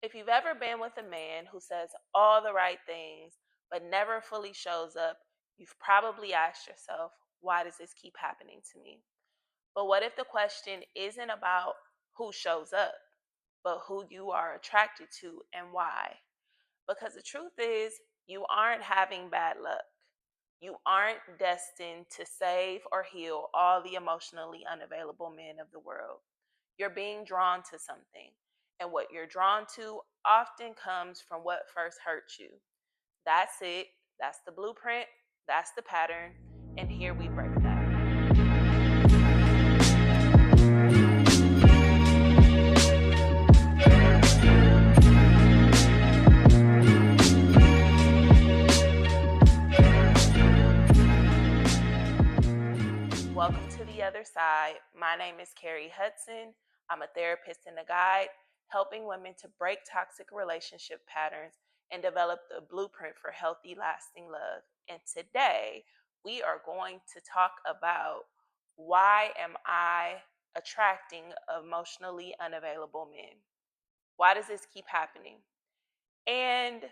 If you've ever been with a man who says all the right things but never fully shows up, you've probably asked yourself, why does this keep happening to me? But what if the question isn't about who shows up, but who you are attracted to and why? Because the truth is, you aren't having bad luck. You aren't destined to save or heal all the emotionally unavailable men of the world. You're being drawn to something, and what you're drawn to often comes from what first hurt you. That's it. That's the blueprint. That's the pattern. And here we break that. Welcome to the other side. My name is Carrie Hudson. I'm a therapist and a guide, helping women to break toxic relationship patterns and develop the blueprint for healthy, lasting love. And today, we are going to talk about why am I attracting emotionally unavailable men? Why does this keep happening? And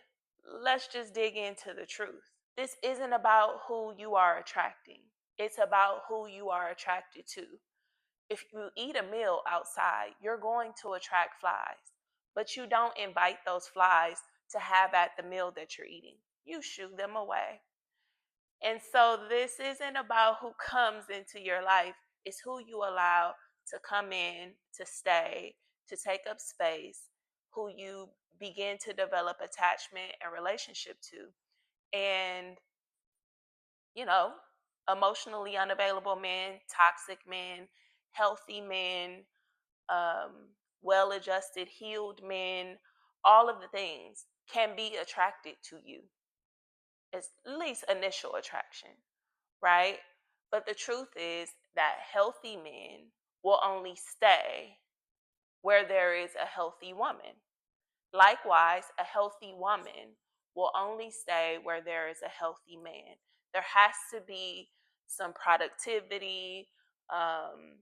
let's just dig into the truth. This isn't about who you are attracting. It's about who you are attracted to. If you eat a meal outside, you're going to attract flies, but you don't invite those flies to have at the meal that you're eating. You shoo them away. And so this isn't about who comes into your life, it's who you allow to come in, to stay, to take up space, who you begin to develop attachment and relationship to. And you know, emotionally unavailable men, toxic men, healthy men, well adjusted, healed men, all of the things can be attracted to you. It's at least initial attraction, right? But the truth is that healthy men will only stay where there is a healthy woman. Likewise, a healthy woman will only stay where there is a healthy man. There has to be some productivity, um,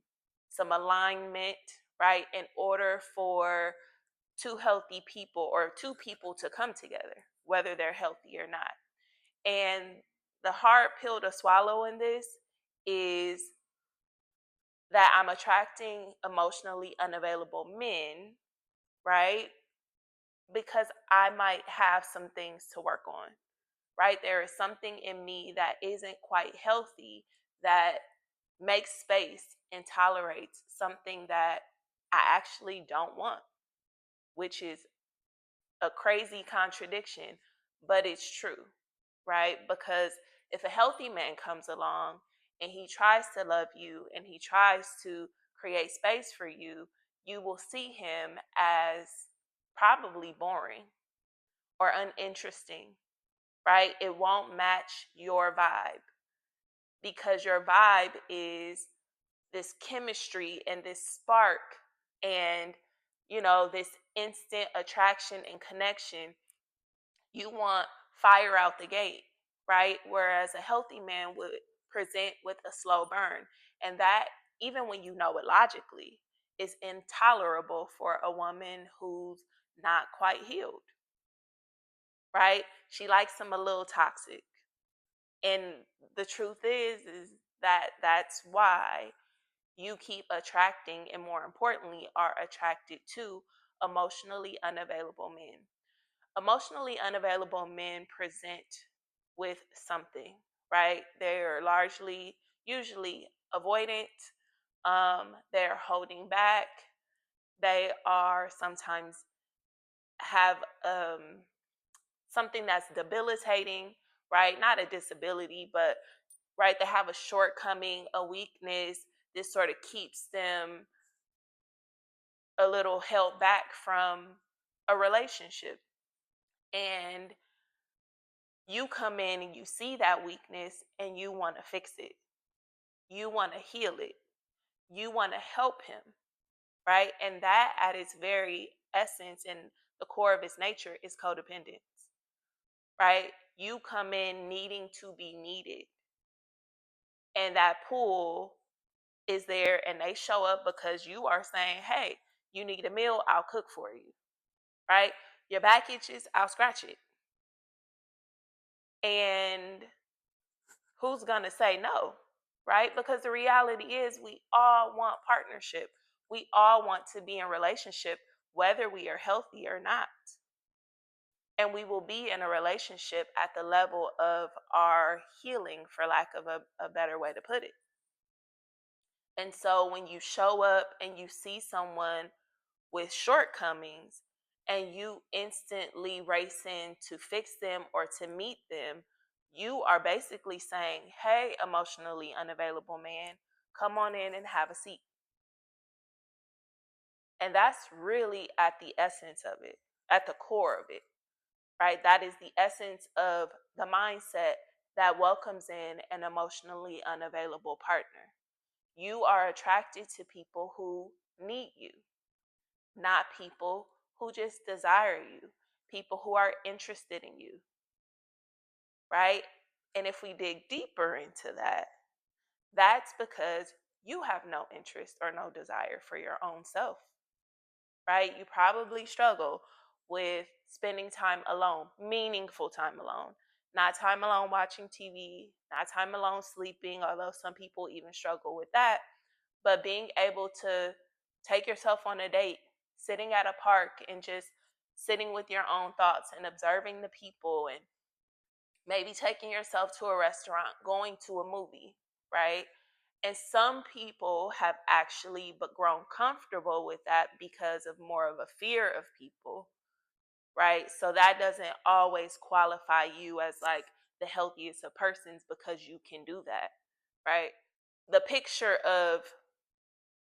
some alignment, right, in order for two healthy people or two people to come together, whether they're healthy or not. And the hard pill to swallow in this is that I'm attracting emotionally unavailable men, right? Because I might have some things to work on, right? There is something in me that isn't quite healthy that makes space and tolerates something that I actually don't want, which is a crazy contradiction, but it's true, right? Because if a healthy man comes along and he tries to love you and he tries to create space for you, you will see him as probably boring or uninteresting, right? It won't match your vibe because your vibe is this chemistry and this spark and, this instant attraction and connection. You want fire out the gate, right? Whereas a healthy man would present with a slow burn. And that, even when you know it logically, is intolerable for a woman who's not quite healed, right? She likes him a little toxic. And the truth is that that's why you keep attracting and more importantly are attracted to emotionally unavailable men. Emotionally unavailable men present with something, right? They're largely usually avoidant, they're holding back, they are sometimes have something that's debilitating, right? Not a disability, but right, they have a shortcoming, a weakness. This sort of keeps them a little held back from a relationship. And you come in and you see that weakness and you want to fix it. You want to heal it. You want to help him, right? And that at its very essence and the core of its nature is codependence, right? You come in needing to be needed. And that pull is there and they show up because you are saying, hey, you need a meal, I'll cook for you. right? Your back itches, I'll scratch it. And who's going to say no, right? Because the reality is we all want partnership. We all want to be in relationship, whether we are healthy or not. And we will be in a relationship at the level of our healing, for lack of a better way to put it. And so when you show up and you see someone with shortcomings and you instantly race in to fix them or to meet them, you are basically saying, hey, emotionally unavailable man, come on in and have a seat. And that's really at the essence of it, at the core of it, right? That is the essence of the mindset that welcomes in an emotionally unavailable partner. You are attracted to people who need you, not people who just desire you, people who are interested in you, right? And if we dig deeper into that, that's because you have no interest or no desire for your own self, right? You probably struggle with spending time alone, meaningful time alone, not time alone watching TV, not time alone sleeping, although some people even struggle with that, but being able to take yourself on a date, sitting at a park and just sitting with your own thoughts and observing the people, and maybe taking yourself to a restaurant, going to a movie, right? And some people have actually but grown comfortable with that because of more of a fear of people, right? So that doesn't always qualify you as like the healthiest of persons because you can do that, right? The picture of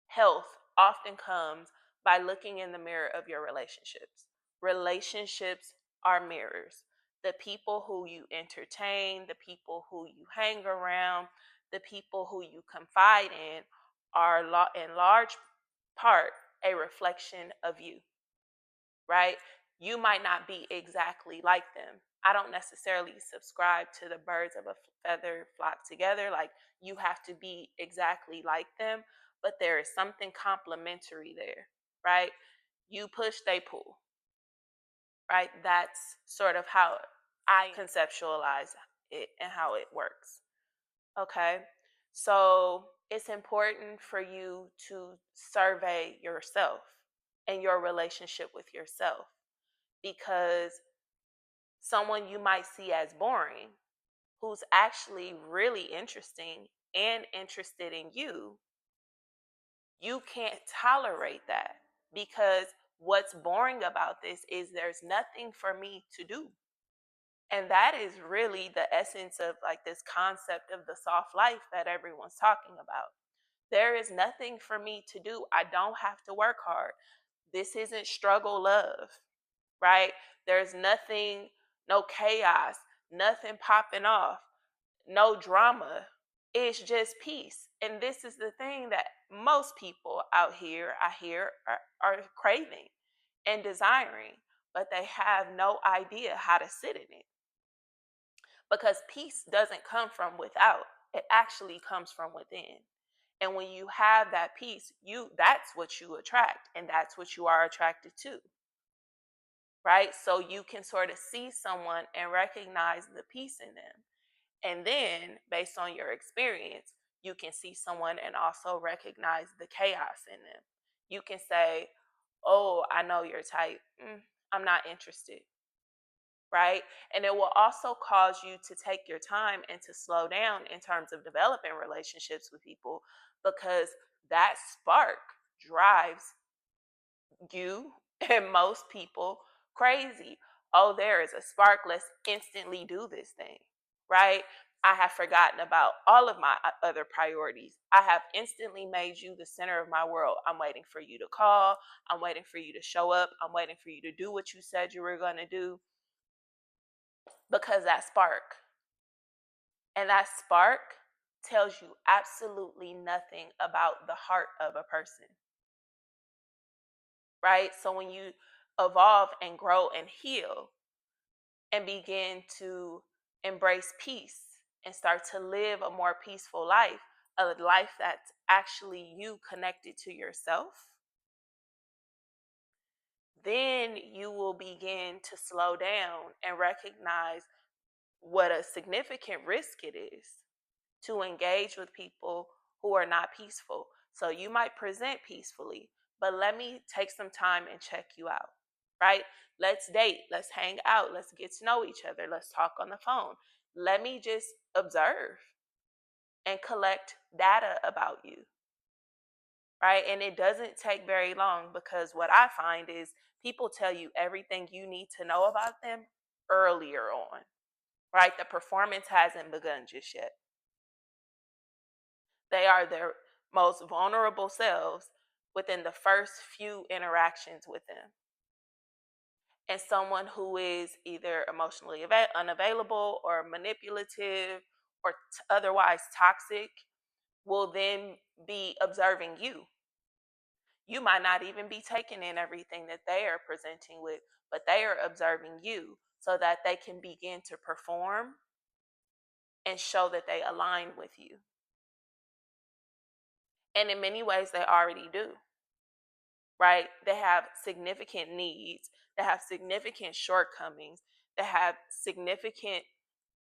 health often comes by looking in the mirror of your relationships. Relationships are mirrors. The people who you entertain, the people who you hang around, the people who you confide in are in large part a reflection of you, right? You might not be exactly like them. I don't necessarily subscribe to the birds of a feather flock together. Like you have to be exactly like them, but there is something complementary there, right? You push, they pull, right? That's sort of how I conceptualize it and how it works. Okay. So it's important for you to survey yourself and your relationship with yourself, because someone you might see as boring, who's actually really interesting and interested in you, you can't tolerate that, because what's boring about this is there's nothing for me to do. And that is really the essence of like this concept of the soft life that everyone's talking about. There is nothing for me to do. I don't have to work hard. This isn't struggle love, right? There's nothing, no chaos, nothing popping off, no drama. It's just peace. And this is the thing that most people out here, I hear, are craving and desiring, but they have no idea how to sit in it. Because peace doesn't come from without, it actually comes from within. And when you have that peace, that's what you attract, and that's what you are attracted to, right? So you can sort of see someone and recognize the peace in them. And then, based on your experience, you can see someone and also recognize the chaos in them. You can say, oh, I know your type. I'm not interested, right? And it will also cause you to take your time and to slow down in terms of developing relationships with people, because that spark drives you and most people crazy. Oh, there is a spark. Let's instantly do this thing, right? I have forgotten about all of my other priorities. I have instantly made you the center of my world. I'm waiting for you to call. I'm waiting for you to show up. I'm waiting for you to do what you said you were going to do, because that spark. And that spark tells you absolutely nothing about the heart of a person, right? So when you evolve and grow and heal and begin to embrace peace and start to live a more peaceful life, a life that's actually you connected to yourself, then you will begin to slow down and recognize what a significant risk it is to engage with people who are not peaceful. So you might present peacefully, but let me take some time and check you out, right? Let's date, let's hang out, let's get to know each other, let's talk on the phone. Let me just observe and collect data about you, right? And it doesn't take very long, because what I find is people tell you everything you need to know about them earlier on, right? The performance hasn't begun just yet. They are their most vulnerable selves within the first few interactions with them. And someone who is either emotionally unavailable or manipulative or otherwise toxic will then be observing you. You might not even be taking in everything that they are presenting with, but they are observing you so that they can begin to perform and show that they align with you. And in many ways, they already do, right? They have significant needs, they have significant shortcomings, they have significant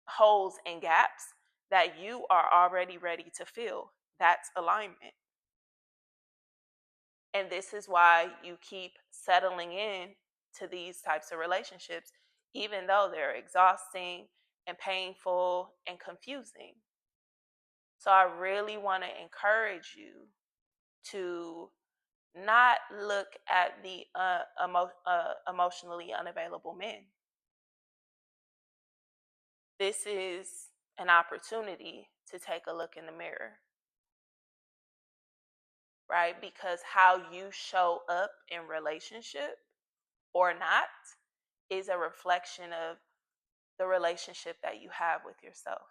holes and gaps that you are already ready to fill. That's alignment. And this is why you keep settling in to these types of relationships, even though they're exhausting and painful and confusing. So I really want to encourage you to not look at the emotionally unavailable men. This is an opportunity to take a look in the mirror, right? Because how you show up in relationship or not is a reflection of the relationship that you have with yourself,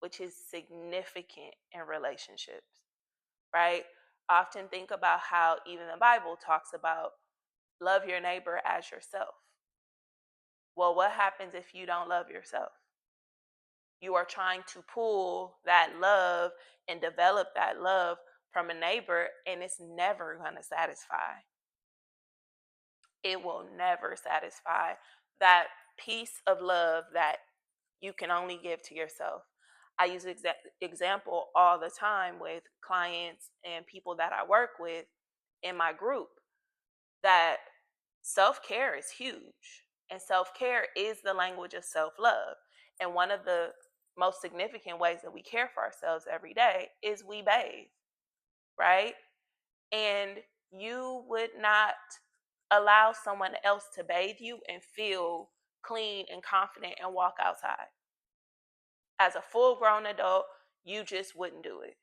which is significant in relationships, right? Often think about how even the Bible talks about love your neighbor as yourself. Well, what happens if you don't love yourself? You are trying to pull that love and develop that love from a neighbor, and it's never going to satisfy. It will never satisfy that piece of love that you can only give to yourself. I use example all the time with clients and people that I work with in my group, that self-care is huge, and self-care is the language of self-love. And one of the most significant ways that we care for ourselves every day is we bathe, right? And you would not allow someone else to bathe you and feel clean and confident and walk outside. As a full grown adult, you just wouldn't do it,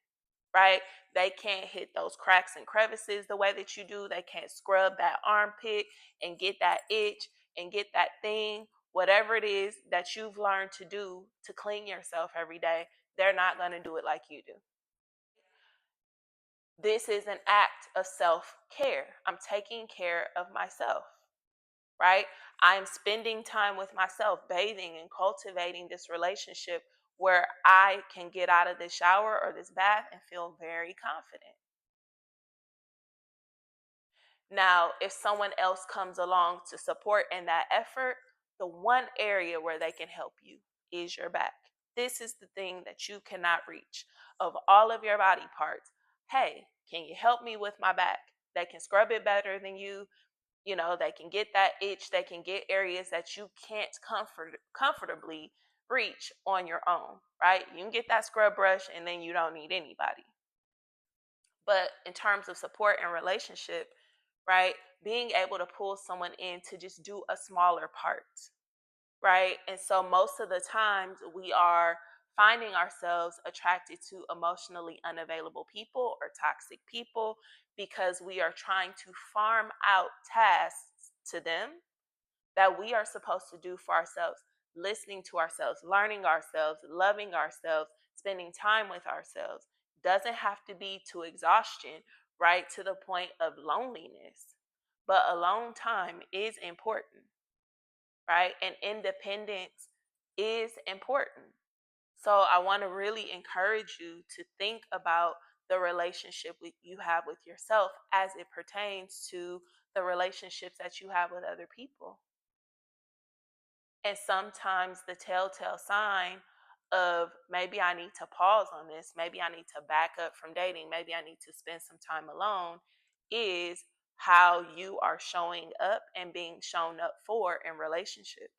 right? They can't hit those cracks and crevices the way that you do. They can't scrub that armpit and get that itch and get that thing, whatever it is that you've learned to do to clean yourself every day. They're not going to do it like you do. This is an act of self care. I'm taking care of myself, right? I'm spending time with myself, bathing and cultivating this relationship where I can get out of this shower or this bath and feel very confident. Now, if someone else comes along to support in that effort, the one area where they can help you is your back. This is the thing that you cannot reach. Of all of your body parts, hey, can you help me with my back? They can scrub it better than you. You know, they can get that itch. They can get areas that you can't comfortably reach on your own, right? You can get that scrub brush and then you don't need anybody. But in terms of support and relationship, right, being able to pull someone in to just do a smaller part, right? And so most of the times we are finding ourselves attracted to emotionally unavailable people or toxic people because we are trying to farm out tasks to them that we are supposed to do for ourselves, listening to ourselves, learning ourselves, loving ourselves, spending time with ourselves. Doesn't have to be to exhaustion, right? To the point of loneliness. But alone time is important, right? And independence is important. So I want to really encourage you to think about the relationship you have with yourself as it pertains to the relationships that you have with other people. And sometimes the telltale sign of maybe I need to pause on this, maybe I need to back up from dating, maybe I need to spend some time alone is how you are showing up and being shown up for in relationships.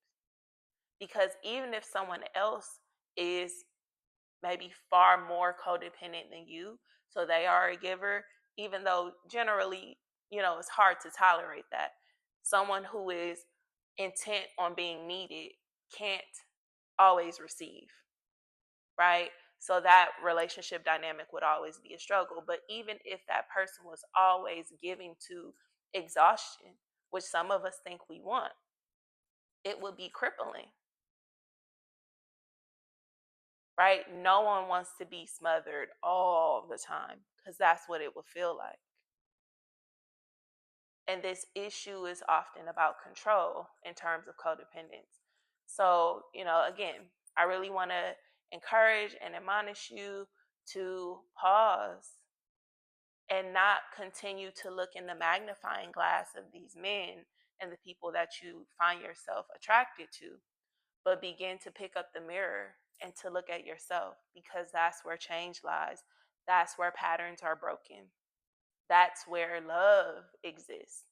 Because even if someone else is maybe far more codependent than you, so they are a giver, even though generally, it's hard to tolerate that. Someone who is intent on being needed can't always receive, right? So that relationship dynamic would always be a struggle. But even if that person was always giving to exhaustion, which some of us think we want, it would be crippling, right? No one wants to be smothered all the time because that's what it would feel like. And this issue is often about control in terms of codependence. So, again, I really want to encourage and admonish you to pause and not continue to look in the magnifying glass of these men and the people that you find yourself attracted to, but begin to pick up the mirror and to look at yourself, because that's where change lies. That's where patterns are broken. That's where love exists,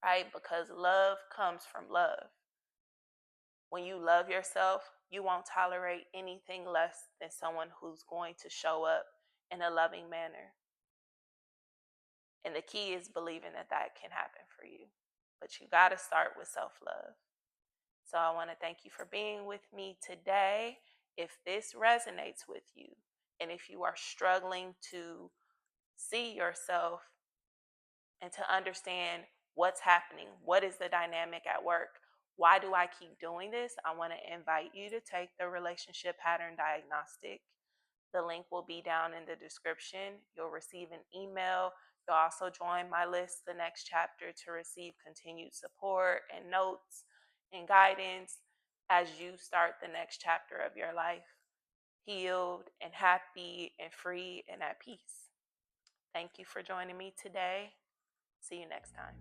right? Because love comes from love. When you love yourself, you won't tolerate anything less than someone who's going to show up in a loving manner. And the key is believing that that can happen for you. But you got to start with self-love. So I want to thank you for being with me today. If this resonates with you, and if you are struggling to see yourself and to understand what's happening, what is the dynamic at work, why do I keep doing this, I want to invite you to take the relationship pattern diagnostic. The link will be down in the description. You'll receive an email. You'll also join my list, the next chapter, to receive continued support and notes and guidance as you start the next chapter of your life, healed and happy and free and at peace. Thank you for joining me today. See you next time.